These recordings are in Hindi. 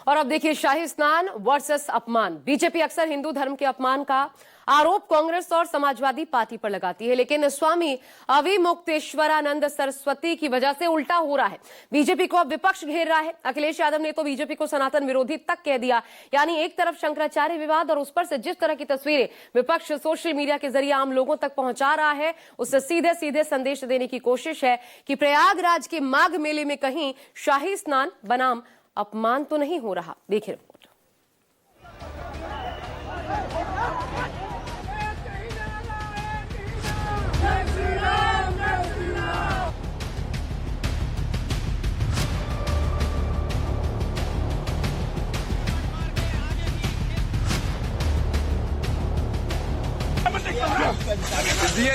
और अब देखिए शाही स्नान वर्सेस अपमान। बीजेपी अक्सर हिंदू धर्म के अपमान का आरोप कांग्रेस और समाजवादी पार्टी पर लगाती है, लेकिन स्वामी अविमुक्तेश्वरानंद सरस्वती की वजह से उल्टा हो रहा है। बीजेपी को अब विपक्ष घेर रहा है। अखिलेश यादव ने तो बीजेपी को सनातन विरोधी तक कह दिया। यानी एक तरफ शंकराचार्य विवाद और उस पर से जिस तरह की तस्वीरें विपक्ष सोशल मीडिया के जरिए आम लोगों तक पहुंचा रहा है, उससे सीधे सीधे संदेश देने की कोशिश है कि प्रयागराज के माघ मेले में कहीं शाही स्नान बनाम अपमान तो नहीं हो रहा। देखिए रिपोर्ट।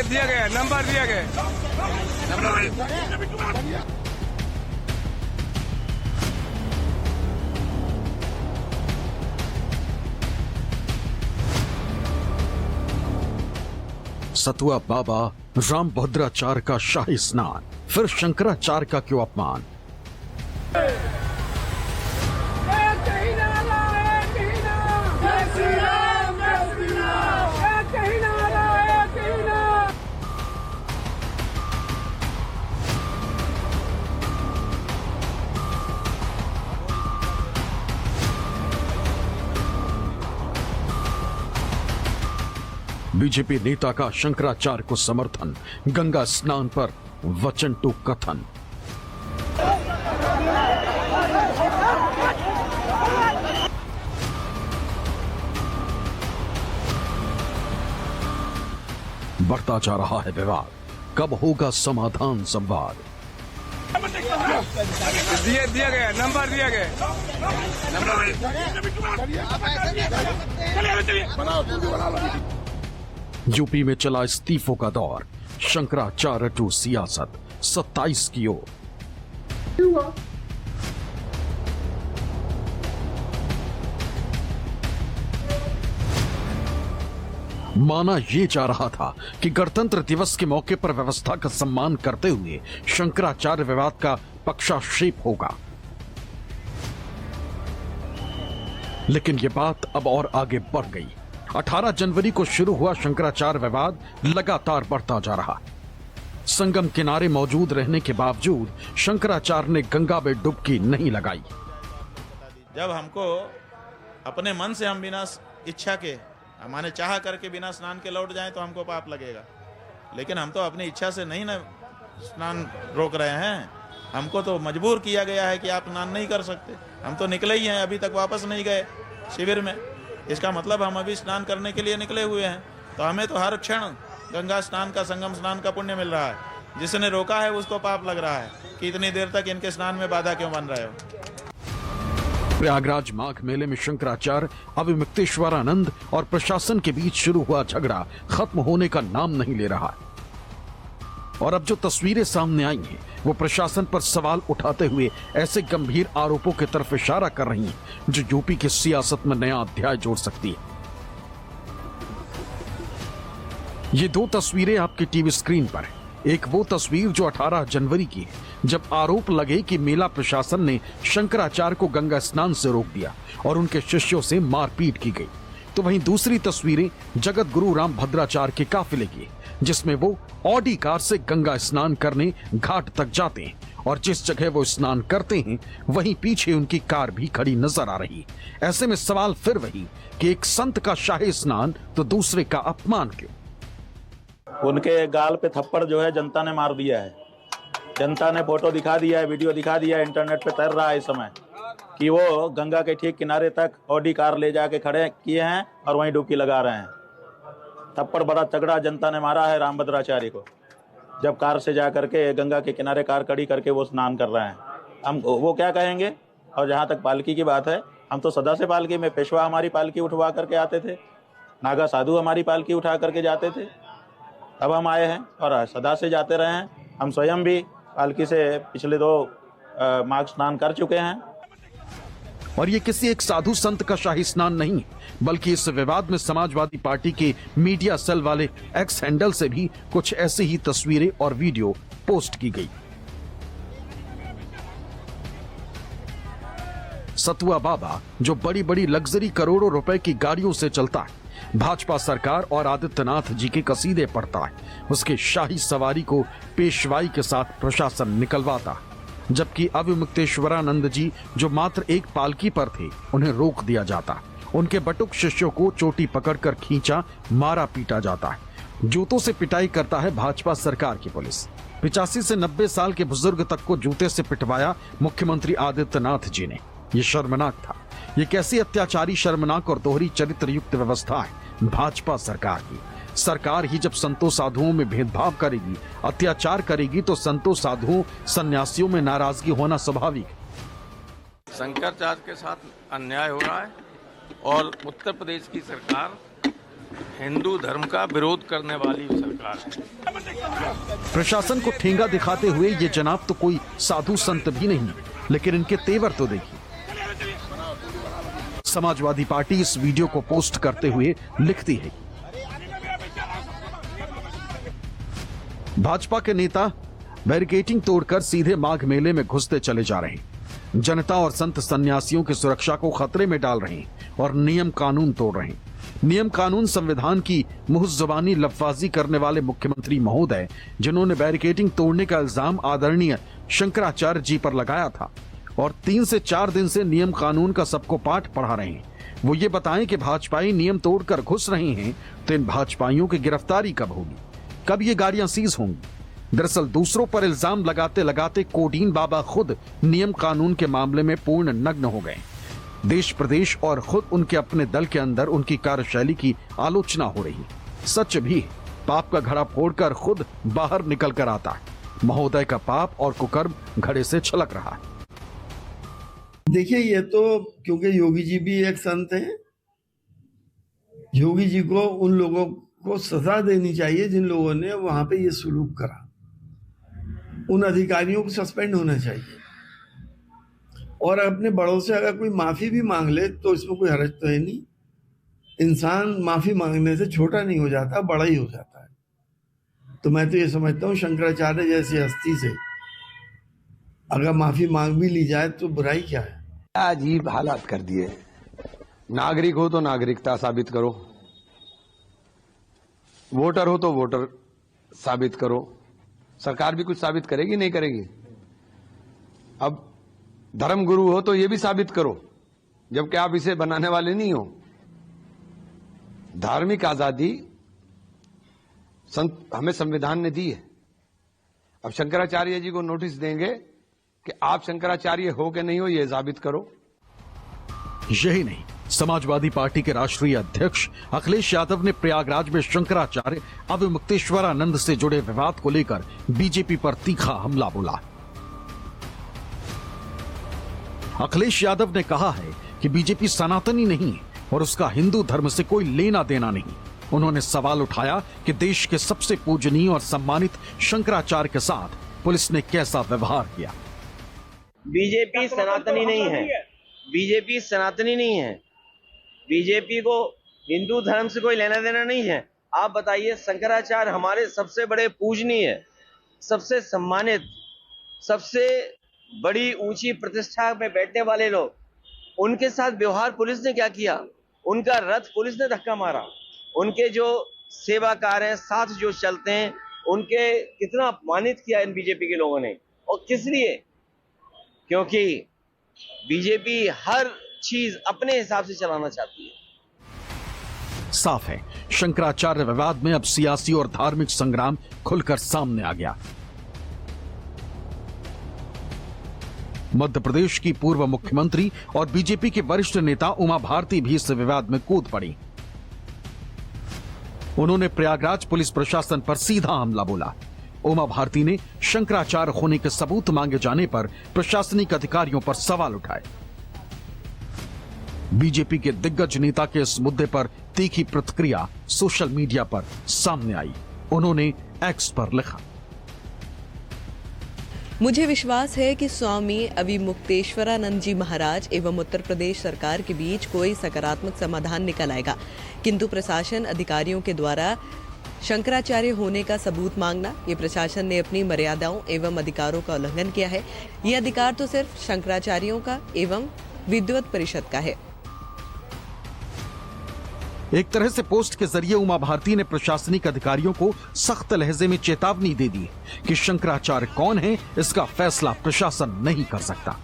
दिया गया नंबर दिया गया सतुआ बाबा रामभद्राचार्य का शाही स्नान, फिर शंकराचार्य का क्यों अपमान। बीजेपी नेता का शंकराचार्य को समर्थन, गंगा स्नान पर वचन टू कथन। बढ़ता जा रहा है विवाद, कब होगा समाधान संवाद। दिया गया नंबर दिया गया यूपी में चला इस्तीफों का दौर, शंकराचार्य टू सियासत 27 की ओर। माना यह जा रहा था कि गणतंत्र दिवस के मौके पर व्यवस्था का सम्मान करते हुए शंकराचार्य विवाद का पक्षाक्षेप होगा, लेकिन यह बात अब और आगे बढ़ गई। 18 जनवरी को शुरू हुआ शंकराचार्य विवाद लगातार बढ़ता जा रहा। संगम किनारे मौजूद रहने के बावजूद शंकराचार्य ने गंगा में डुबकी नहीं लगाई। जब हमको अपने मन से हम बिना इच्छा के, हमारे चाह करके बिना स्नान के लौट जाएं तो हमको पाप लगेगा, लेकिन हम तो अपनी इच्छा से नहीं ना स्नान रोक रहे हैं। हमको तो मजबूर किया गया है कि आप स्नान नहीं कर सकते। हम तो निकले ही हैं, अभी तक वापस नहीं गए शिविर में। इसका मतलब हम अभी स्नान करने के लिए निकले हुए हैं, तो हमें तो हर क्षण गंगा स्नान का, संगम स्नान का पुण्य मिल रहा है। जिसने रोका है उसको पाप लग रहा है कि इतनी देर तक इनके स्नान में बाधा क्यों बन रहे हो। प्रयागराज माघ मेले में शंकराचार्य, अविमुक्तेश्वरानंद और प्रशासन के बीच शुरू हुआ झगड़ा खत्म होने का नाम नहीं ले रहा है। और अब जो तस्वीरें सामने आई हैं, वो प्रशासन पर सवाल उठाते हुए ऐसे गंभीर आरोपों की तरफ इशारा कर रही हैं जो यूपी की सियासत में नया अध्याय जोड़ सकती है। ये दो तस्वीरें आपकी टीवी स्क्रीन पर है। एक वो तस्वीर जो 18 जनवरी की है, जब आरोप लगे कि मेला प्रशासन ने शंकराचार्य को गंगा स्नान से रोक दिया और उनके शिष्यों से मारपीट की गई। तो वहीं दूसरी तस्वीरें जगत गुरु रामभद्राचार्य के काफिले की, जिसमें वो ऑडी कार से गंगा स्नान करने घाट तक जाते हैं और जिस जगह वो स्नान करते हैं वहीं पीछे उनकी कार भी खड़ी नजर आ रही। ऐसे में सवाल फिर वही कि एक संत का शाही स्नान तो दूसरे का अपमान क्यों। उनके गाल पे थप्पड़ जो है जनता ने मार दिया है। जनता ने फोटो दिखा दिया है, वीडियो दिखा दिया है, इंटरनेट पे तैर रहा है इस समय कि वो गंगा के ठीक किनारे तक ऑडी कार ले जाके खड़े किए हैं और वहीं डुबकी लगा रहे हैं। थप्पड़ बड़ा तगड़ा जनता ने मारा है रामभद्राचार्य को, जब कार से जा करके गंगा के किनारे कार खड़ी करके वो स्नान कर रहे हैं। हम वो क्या कहेंगे। और जहाँ तक पालकी की बात है, हम तो सदा से पालकी में, पेशवा हमारी पालकी उठवा करके आते थे, नागा साधु हमारी पालकी उठा करके जाते थे। अब हम आए हैं और सदा से जाते रहे हैं। हम स्वयं भी पालकी से पिछले 2 माघ स्नान कर चुके हैं। और ये किसी एक साधु संत का शाही स्नान नहीं, बल्कि इस विवाद में समाजवादी पार्टी के मीडिया सेल वाले एक्स हैंडल से भी कुछ ऐसी ही तस्वीरें और वीडियो पोस्ट की गई। सतुआ बाबा जो बड़ी बड़ी लग्जरी करोड़ों रुपए की गाड़ियों से चलता है, भाजपा सरकार और आदित्यनाथ जी के कसीदे पढ़ता है, उसके शाही सवारी को पेशवाई के साथ प्रशासन निकलवाता है, जबकि अविमुक्तेश्वरानंद जी जो मात्र एक पालकी पर थे उन्हें रोक दिया जाता, उनके बटुक शिष्यों को चोटी पकड़कर खींचा मारा पीटा जाता है, जूतों से पिटाई करता है भाजपा सरकार की पुलिस। 85 से 90 साल के बुजुर्ग तक को जूते से पिटवाया मुख्यमंत्री आदित्यनाथ जी ने। ये शर्मनाक था। ये कैसी अत्याचारी, शर्मनाक और दोहरी चरित्र युक्त व्यवस्था है भाजपा सरकार की। सरकार ही जब संतों साधुओं में भेदभाव करेगी, अत्याचार करेगी, तो संतों साधुओं सन्यासियों में नाराजगी होना स्वाभाविक है। शंकराचार्य के साथ अन्याय हो रहा है और उत्तर प्रदेश की सरकार हिंदू धर्म का विरोध करने वाली सरकार है। प्रशासन को ठेंगा दिखाते हुए ये जनाब तो कोई साधु संत भी नहीं, लेकिन इनके तेवर तो देखिए। समाजवादी पार्टी इस वीडियो को पोस्ट करते हुए लिखती है, भाजपा के नेता बैरिकेडिंग तोड़कर सीधे माघ मेले में घुसते चले जा रहे हैं, जनता और संत सन्यासियों की सुरक्षा को खतरे में डाल रहे हैं और नियम कानून तोड़ रहे हैं। नियम कानून संविधान की मुहज़्ज़बानी लफ्ज़बाजी करने वाले मुख्यमंत्री महोदय, जिन्होंने बैरिकेडिंग तोड़ने का इल्जाम आदरणीय शंकराचार्य जी पर लगाया था और 3 से 4 दिन से नियम कानून का सबको पाठ पढ़ा रहे हैं, वो ये बताएं कि भाजपाई नियम तोड़कर घुस रहे हैं तो इन भाजपाइयों की गिरफ्तारी कब होगी, कब ये गाड़ियां सीज होंगी। दरअसल दूसरों पर इल्जाम लगाते लगाते कोडीन बाबा खुद नियम कानून के मामले में पूर्ण नग्न हो गए। देश प्रदेश और खुद उनके अपने दल के अंदर उनकी कार्यशैली की आलोचना हो रही। सच भी पाप का घड़ा फोड़कर खुद बाहर निकल कर आता है। महोदय का पाप और कुकर्म घड़े से छलक रहा है। देखिए, ये तो क्योंकि योगी जी भी एक संत हैं, योगी जी को उन लोगों को सजा देनी चाहिए जिन लोगों ने वहां पे ये सुलूक करा। उन अधिकारियों को सस्पेंड होना चाहिए और अपने बड़ों से अगर कोई माफी भी मांग ले तो इसमें कोई हर्ज तो है नहीं। इंसान माफी मांगने से छोटा नहीं हो जाता, बड़ा ही हो जाता है। तो मैं तो ये समझता हूँ शंकराचार्य जैसी हस्ती से अगर माफी मांग भी ली जाए तो बुराई क्या है। अजीब हालात कर दिए। नागरिक हो तो नागरिकता साबित करो, वोटर हो तो वोटर साबित करो। सरकार भी कुछ साबित करेगी, नहीं करेगी। अब धर्म गुरु हो तो ये भी साबित करो, जबकि आप इसे बनाने वाले नहीं हो। धार्मिक आजादी हमें संविधान ने दी है। अब शंकराचार्य जी को नोटिस देंगे कि आप शंकराचार्य हो कि नहीं हो, ये साबित करो। यही नहीं, समाजवादी पार्टी के राष्ट्रीय अध्यक्ष अखिलेश यादव ने प्रयागराज में शंकराचार्य अविमुक्तेश्वरानंद से जुड़े विवाद को लेकर बीजेपी पर तीखा हमला बोला। अखिलेश यादव ने कहा है कि बीजेपी सनातनी नहीं और उसका हिंदू धर्म से कोई लेना देना नहीं। उन्होंने सवाल उठाया कि देश के सबसे पूजनीय और सम्मानित शंकराचार्य के साथ पुलिस ने कैसा व्यवहार किया। बीजेपी सनातनी नहीं है, बीजेपी सनातनी नहीं है। बीजेपी को हिंदू धर्म से कोई लेना देना नहीं है। आप बताइए, शंकराचार्य हमारे सबसे बड़े पूजनीय, सबसे सम्मानित, सबसे बड़ी ऊंची प्रतिष्ठा में बैठने वाले लोग, उनके साथ व्यवहार पुलिस ने क्या किया? उनका रथ पुलिस ने धक्का मारा। उनके जो सेवाकार हैं, साथ जो चलते हैं, उनके कितना अपमानित किया इन बीजेपी के लोगों ने। और किस लिए? क्योंकि बीजेपी हर चीज अपने हिसाब से चलाना चाहती है। साफ है, शंकराचार्य विवाद में अब सियासी और धार्मिक संग्राम खुलकर सामने आ गया। मध्य प्रदेश की पूर्व मुख्यमंत्री और बीजेपी के वरिष्ठ नेता उमा भारती भी इस विवाद में कूद पड़ी। उन्होंने प्रयागराज पुलिस प्रशासन पर सीधा हमला बोला। उमा भारती ने शंकराचार्य होने के सबूत मांगे जाने पर प्रशासनिक अधिकारियों पर सवाल उठाए। बीजेपी के दिग्गज नेता के इस मुद्दे पर तीखी प्रतिक्रिया सोशल मीडिया पर सामने आई। उन्होंने एक्स पर लिखा, मुझे विश्वास है कि स्वामी अविमुक्तेश्वरानंद जी महाराज एवं उत्तर प्रदेश सरकार के बीच कोई सकारात्मक समाधान निकल आएगा, किंतु प्रशासन अधिकारियों के द्वारा शंकराचार्य होने का सबूत मांगना, ये प्रशासन ने अपनी मर्यादाओं एवं अधिकारों का उल्लंघन किया है। ये अधिकार तो सिर्फ शंकराचार्यों का एवं विद्युत परिषद का है। एक तरह से पोस्ट के जरिए उमा भारती ने प्रशासनिक अधिकारियों को सख्त लहजे में चेतावनी दे दी कि शंकराचार्य कौन है, इसका फैसला प्रशासन नहीं कर सकता।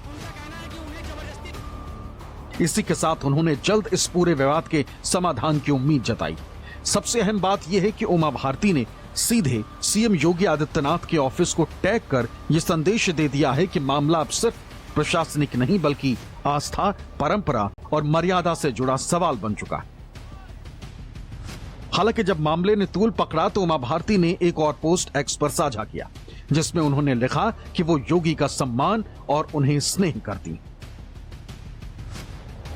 इसी के साथ उन्होंने जल्द इस पूरे विवाद के समाधान की उम्मीद जताई। सबसे अहम बात यह है कि उमा भारती ने सीधे सीएम योगी आदित्यनाथ के ऑफिस को टैग कर यह संदेश दे दिया है कि मामला अब सिर्फ प्रशासनिक नहीं बल्कि आस्था, परंपरा और मर्यादा से जुड़ा सवाल बन चुका है। हालांकि जब मामले ने तूल पकड़ा तो उमा भारती ने एक और पोस्ट एक्स पर साझा किया, जिसमें उन्होंने लिखा कि वो योगी का सम्मान और उन्हें स्नेह करती।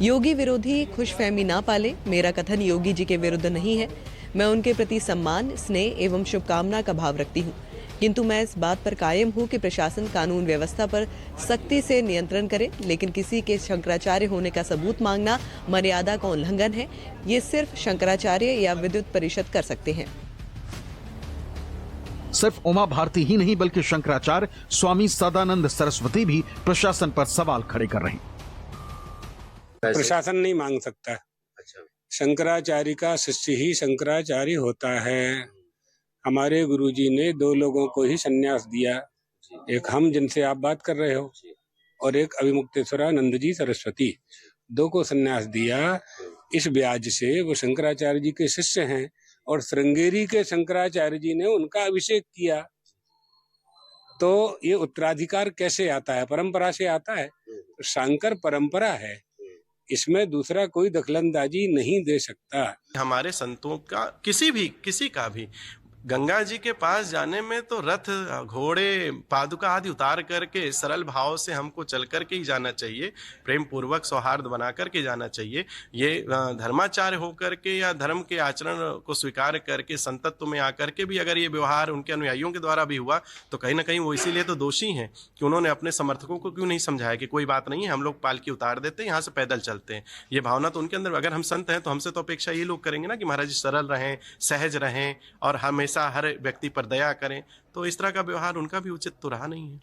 योगी विरोधी खुशफहमी ना पाले। मेरा कथन योगी जी के विरुद्ध नहीं है। मैं उनके प्रति सम्मान, स्नेह एवं शुभकामना का भाव रखती हूँ, किंतु मैं इस बात पर कायम हूँ कि प्रशासन कानून व्यवस्था पर सख्ती से नियंत्रण करे, लेकिन किसी के शंकराचार्य होने का सबूत मांगना मर्यादा का उल्लंघन है। ये सिर्फ शंकराचार्य या विद्युत परिषद कर सकते हैं। सिर्फ उमा भारती ही नहीं बल्कि शंकराचार्य स्वामी सदानंद सरस्वती भी प्रशासन पर सवाल खड़े कर रहे हैं। प्रशासन नहीं मांग सकता। अच्छा। शंकराचार्य का शिष्य ही शंकराचार्य होता है। हमारे गुरुजी ने 2 लोगों को ही संन्यास दिया, एक हम जिनसे आप बात कर रहे हो और एक अभिमुक्तेश्वरानंद जी सरस्वती, 2 को संन्यास दिया। इस ब्याज से वो शंकराचार्य जी के शिष्य हैं और श्रृंगेरी के शंकराचार्य जी ने उनका अभिषेक किया। तो ये उत्तराधिकार कैसे आता है? परंपरा से आता है। शंकर परंपरा है, इसमें दूसरा कोई दखलंदाजी नहीं दे सकता। हमारे संतों का किसी का भी गंगा जी के पास जाने में तो रथ, घोड़े, पादुका आदि उतार करके सरल भाव से हमको चल करके ही जाना चाहिए, प्रेम पूर्वक सौहार्द बना करके जाना चाहिए। ये धर्माचार्य होकर के या धर्म के आचरण को स्वीकार करके संतत्व में आकर के भी अगर ये व्यवहार उनके अनुयायियों के द्वारा भी हुआ तो कहीं ना कहीं वो इसीलिए तो दोषी हैं कि उन्होंने अपने समर्थकों को क्यों नहीं समझाया कि कोई बात नहीं है, हम लोग पालकी उतार देते हैं, यहाँ से पैदल चलते हैं। ये भावना तो उनके अंदर, अगर हम संत हैं तो हमसे तो अपेक्षा ये लोग करेंगे ना कि महाराज जी सरल रहें, सहज रहें और हमेशा हर व्यक्ति पर दया करें। तो इस तरह का व्यवहार उनका भी उचित तो रहा नहीं है।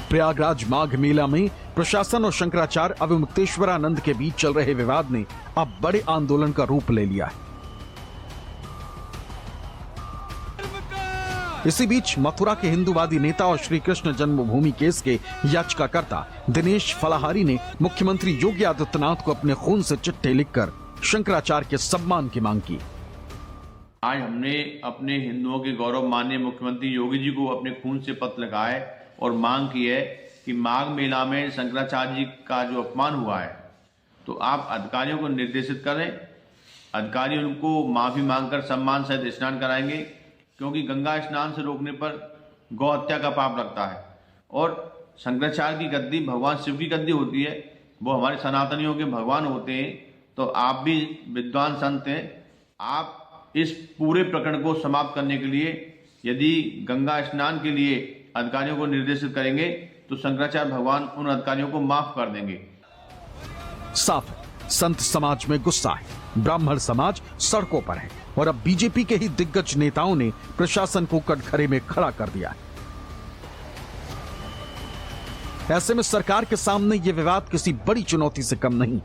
प्रयागराज माघ मेला में प्रशासन और शंकराचार्य अभिमुक्तेश्वरानंद के बीच चल रहे विवाद ने अब बड़े आंदोलन का रूप ले लिया है। इसी बीच मथुरा के हिंदूवादी नेता और श्री कृष्ण जन्मभूमि केस के याचिकाकर्ता दिनेश फलाहारी ने मुख्यमंत्री योगी आदित्यनाथ को अपने खून से चिट्ठी लिखकर शंकराचार्य के सम्मान की मांग की। आज हमने अपने हिंदुओं के गौरव माननीय मुख्यमंत्री योगी जी को अपने खून से पत्र लगाए और मांग की है कि माघ मेला में शंकराचार्य जी का जो अपमान हुआ है तो आप अधिकारियों को निर्देशित करें, अधिकारी उनको माफी मांगकर सम्मान सहित स्नान कराएंगे, क्योंकि गंगा स्नान से रोकने पर गौ हत्या का पाप लगता है और शंकराचार्य की गद्दी भगवान शिव की गद्दी होती है, वो हमारे सनातनियों के भगवान होते हैं। तो आप भी विद्वान संत हैं, आप इस पूरे प्रकरण को समाप्त करने के लिए यदि गंगा स्नान के लिए अधिकारियों को निर्देशित करेंगे तो शंकराचार्य भगवान उन अधिकारियों को माफ कर देंगे। साफ है, संत समाज में गुस्सा है, ब्राह्मण समाज सड़कों पर है और अब बीजेपी के ही दिग्गज नेताओं ने प्रशासन को कटघरे में खड़ा कर दिया है। ऐसे में सरकार के सामने यह विवाद किसी बड़ी चुनौती से कम नहीं।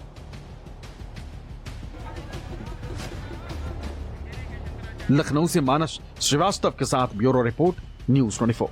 लखनऊ से मानस श्रीवास्तव के साथ ब्यूरो रिपोर्ट, न्यूज़ 24।